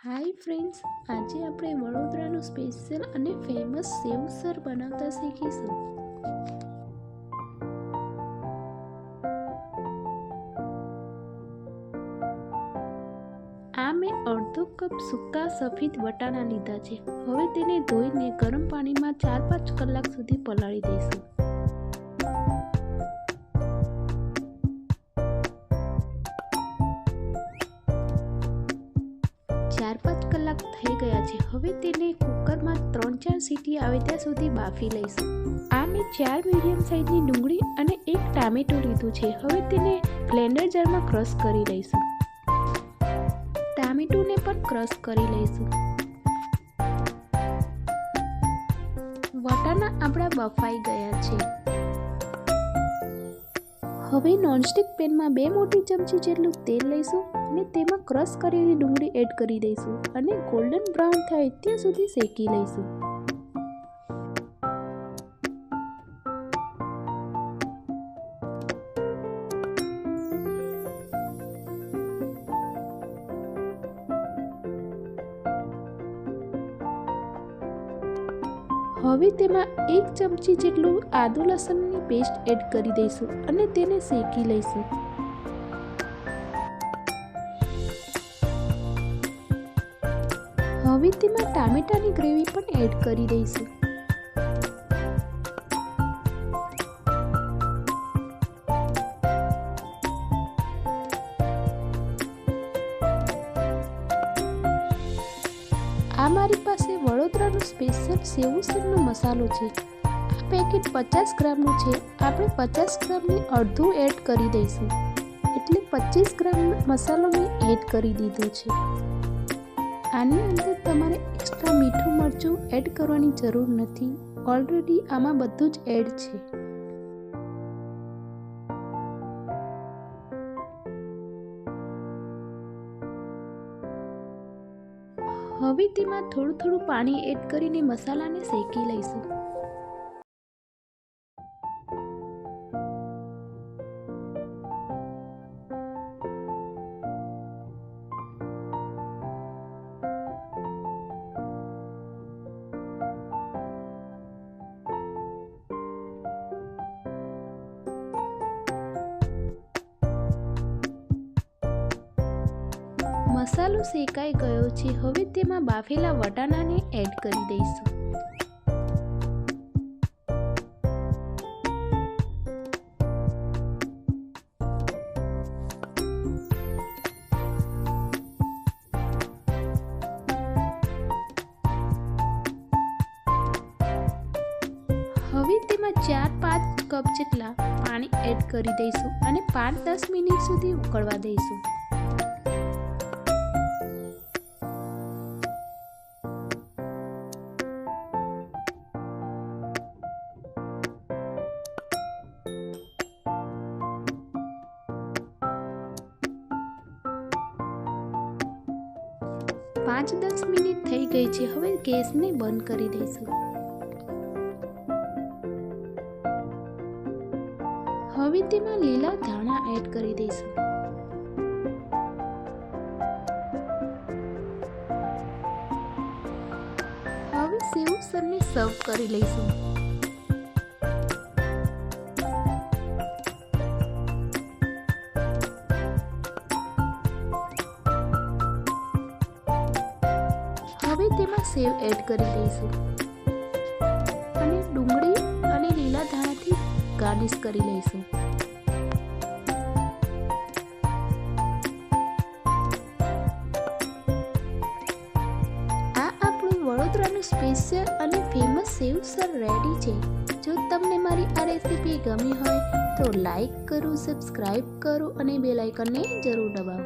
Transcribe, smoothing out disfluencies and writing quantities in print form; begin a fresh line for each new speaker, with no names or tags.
Hi friends, આજે આપણે વડોદરાનું special અને ફેમસ સેવસર બનાવતા શીખીશું. આ મેં અડધો કપ સૂકા સફેદ વટાણા લીધા છે. હવે તેને ધોઈને ગરમ પાણીમાં 4-5 કલાક સુધી પલાળી દઈશું. 4-5 કલાક થઈ ગયા છે. હવે તેને કુકરમાં 3-4 સીટી આવે ત્યાં સુધી બાફી લઈશું. આ મેં 4 મીડિયમ સાઇઝની ડુંગળી અને 1 ટામેટું લીધું છે. હવે તેને બ્લેન્ડર જારમાં ક્રશ કરી લઈશું. ટામેટુંને પણ ક્રશ કરી લઈશું. વટાણા આપણા બફાઈ ગયા છે. હવે નોનસ્ટિક પેનમાં 2 મોટી ચમચી જેટલું તેલ લઈશું અને તેમાં ક્રશ કરેલી ડુંગળી એડ કરી દઈશું અને ગોલ્ડન બ્રાઉન થાય ત્યાં સુધી શેકી લઈશું. હવે તેમાં 1 ચમચી જેટલું આદુ લસણની પેસ્ટ એડ કરી દઈશું અને તેને શેકી લઈશું. હવે તેમાં ટામેટાની ગ્રેવી પણ એડ કરી દઈશું. આ મારી પાસે વડોદરાનો સ્પેશિયલ સેવસરનો મસાલો છે. આ પેકેટ 50 ગ્રામનું છે. આપણે 50 ગ્રામની અડધું એડ કરી દઈશું, એટલે 25 ગ્રામ મસાલો મેં એડ કરી દીધો છે. આની અંદર તમારે એક્સ્ટ્રા મીઠું મરચું એડ કરવાની જરૂર નથી. ઓલરેડી આમાં બધું જ એડ છે. હવે તેમાં થોડું પાણી એડ કરીને મસાલાને શેકી લઈશું. મસાલો શેકાઈ ગયો છે. હવે તેમાં બાફેલા વટાણાને એડ કરી દઈશું. હવે તેમાં 4-5 કપ જેટલા પાણી એડ કરી દઈશું અને 5-10 મિનિટ સુધી ઉકળવા દઈશું. પાંચ 10 મિનિટ થઈ ગઈ છે. હવે ગેસને બંધ કરી દઈશું. હવે તેમાં લીલા ધાણા એડ કરી દઈશું. હવે સેવસરને સર્વ કરી લઈશું. હવે તેમાં સેવ એડ કરી દઈશું અને ડુંગળી અને લીલા ધાણાથી ગાર્નિશ કરી લઈશું. આ આપણું વડોદરાનું સ્પેશિયલ અને ફેમસ સેવસર રેડી છે. જો તમને મારી આ રેસીપી ગમી હોય તો લાઈક કરો, સબસ્ક્રાઈબ કરો અને બેલ આઇકનને જરૂર દબાવો.